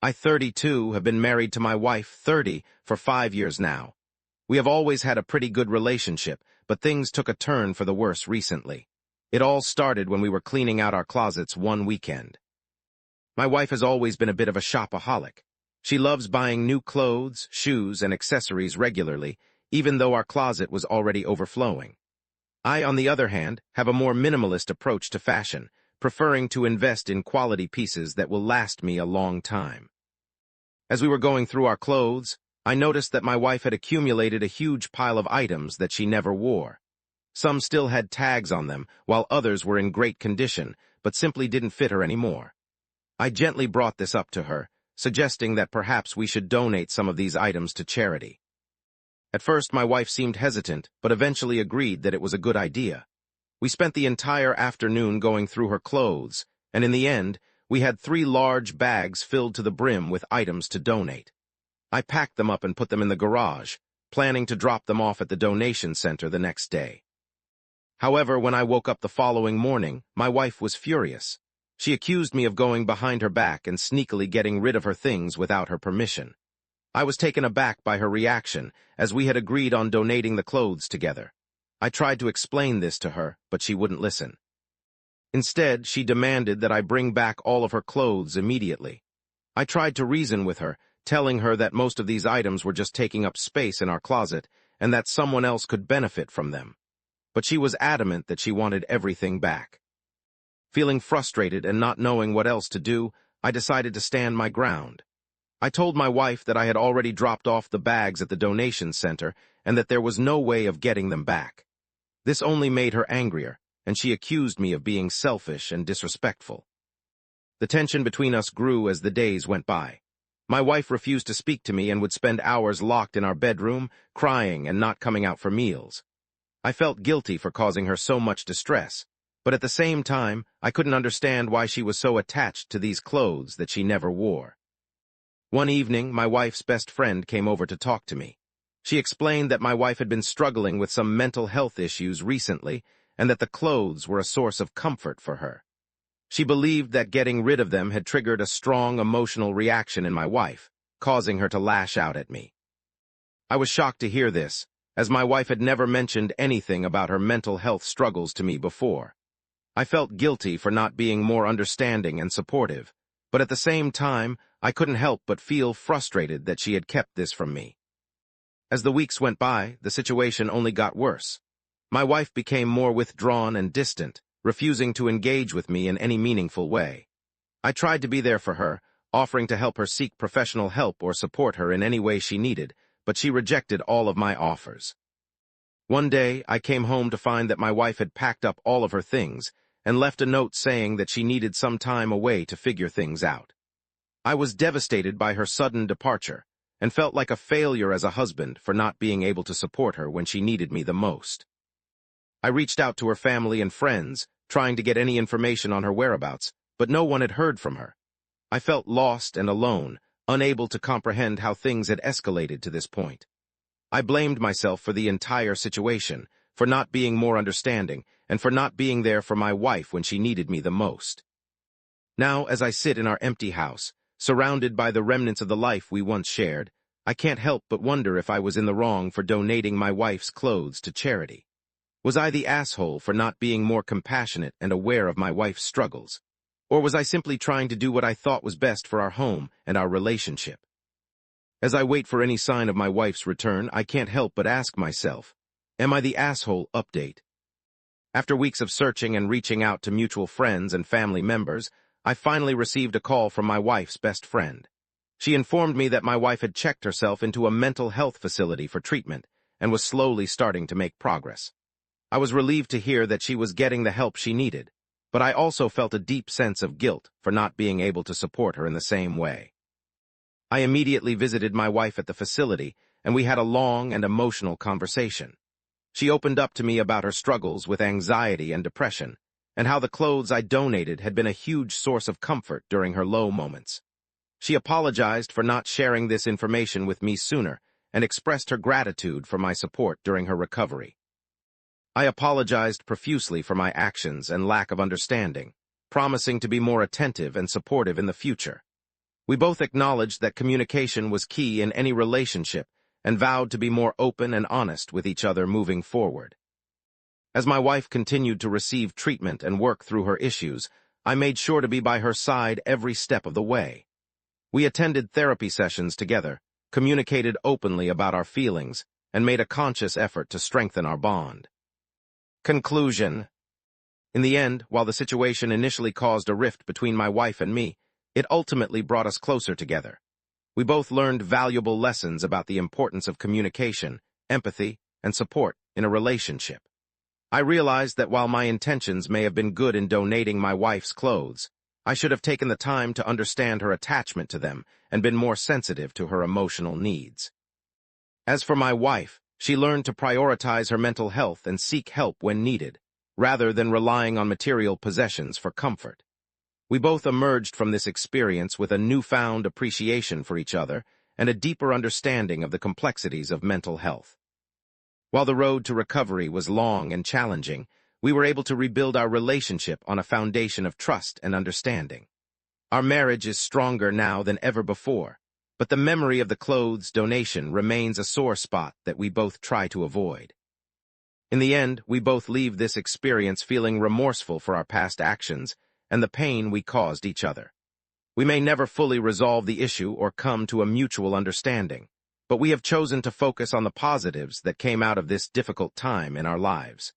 I, 32, have been married to my wife, 30, for 5 years now. We have always had a pretty good relationship, but things took a turn for the worse recently. It all started when we were cleaning out our closets one weekend. My wife has always been a bit of a shopaholic. She loves buying new clothes, shoes, and accessories regularly, even though our closet was already overflowing. I, on the other hand, have a more minimalist approach to fashion, preferring to invest in quality pieces that will last me a long time. As we were going through our clothes, I noticed that my wife had accumulated a huge pile of items that she never wore. Some still had tags on them, while others were in great condition, but simply didn't fit her anymore. I gently brought this up to her, suggesting that perhaps we should donate some of these items to charity. At first, my wife seemed hesitant, but eventually agreed that it was a good idea. We spent the entire afternoon going through her clothes, and in the end, we had 3 large bags filled to the brim with items to donate. I packed them up and put them in the garage, planning to drop them off at the donation center the next day. However, when I woke up the following morning, my wife was furious. She accused me of going behind her back and sneakily getting rid of her things without her permission. I was taken aback by her reaction, as we had agreed on donating the clothes together. I tried to explain this to her, but she wouldn't listen. Instead, she demanded that I bring back all of her clothes immediately. I tried to reason with her, telling her that most of these items were just taking up space in our closet and that someone else could benefit from them. But she was adamant that she wanted everything back. Feeling frustrated and not knowing what else to do, I decided to stand my ground. I told my wife that I had already dropped off the bags at the donation center and that there was no way of getting them back. This only made her angrier, and she accused me of being selfish and disrespectful. The tension between us grew as the days went by. My wife refused to speak to me and would spend hours locked in our bedroom, crying and not coming out for meals. I felt guilty for causing her so much distress, but at the same time, I couldn't understand why she was so attached to these clothes that she never wore. One evening, my wife's best friend came over to talk to me. She explained that my wife had been struggling with some mental health issues recently and that the clothes were a source of comfort for her. She believed that getting rid of them had triggered a strong emotional reaction in my wife, causing her to lash out at me. I was shocked to hear this, as my wife had never mentioned anything about her mental health struggles to me before. I felt guilty for not being more understanding and supportive, but at the same time, I couldn't help but feel frustrated that she had kept this from me. As the weeks went by, the situation only got worse. My wife became more withdrawn and distant, refusing to engage with me in any meaningful way. I tried to be there for her, offering to help her seek professional help or support her in any way she needed, but she rejected all of my offers. One day, I came home to find that my wife had packed up all of her things and left a note saying that she needed some time away to figure things out. I was devastated by her sudden departure and felt like a failure as a husband for not being able to support her when she needed me the most. I reached out to her family and friends, trying to get any information on her whereabouts, but no one had heard from her. I felt lost and alone, unable to comprehend how things had escalated to this point. I blamed myself for the entire situation, for not being more understanding, and for not being there for my wife when she needed me the most. Now, as I sit in our empty house, surrounded by the remnants of the life we once shared, I can't help but wonder if I was in the wrong for donating my wife's clothes to charity. Was I the asshole for not being more compassionate and aware of my wife's struggles? Or was I simply trying to do what I thought was best for our home and our relationship? As I wait for any sign of my wife's return, I can't help but ask myself, am I the asshole? Update. After weeks of searching and reaching out to mutual friends and family members, I finally received a call from my wife's best friend. She informed me that my wife had checked herself into a mental health facility for treatment and was slowly starting to make progress. I was relieved to hear that she was getting the help she needed, but I also felt a deep sense of guilt for not being able to support her in the same way. I immediately visited my wife at the facility, and we had a long and emotional conversation. She opened up to me about her struggles with anxiety and depression, and how the clothes I donated had been a huge source of comfort during her low moments. She apologized for not sharing this information with me sooner and expressed her gratitude for my support during her recovery. I apologized profusely for my actions and lack of understanding, promising to be more attentive and supportive in the future. We both acknowledged that communication was key in any relationship and vowed to be more open and honest with each other moving forward. As my wife continued to receive treatment and work through her issues, I made sure to be by her side every step of the way. We attended therapy sessions together, communicated openly about our feelings, and made a conscious effort to strengthen our bond. Conclusion. In the end, while the situation initially caused a rift between my wife and me, it ultimately brought us closer together. We both learned valuable lessons about the importance of communication, empathy, and support in a relationship. I realized that while my intentions may have been good in donating my wife's clothes, I should have taken the time to understand her attachment to them and been more sensitive to her emotional needs. As for my wife, she learned to prioritize her mental health and seek help when needed, rather than relying on material possessions for comfort. We both emerged from this experience with a newfound appreciation for each other and a deeper understanding of the complexities of mental health. While the road to recovery was long and challenging, we were able to rebuild our relationship on a foundation of trust and understanding. Our marriage is stronger now than ever before, but the memory of the clothes donation remains a sore spot that we both try to avoid. In the end, we both leave this experience feeling remorseful for our past actions and the pain we caused each other. We may never fully resolve the issue or come to a mutual understanding, but we have chosen to focus on the positives that came out of this difficult time in our lives.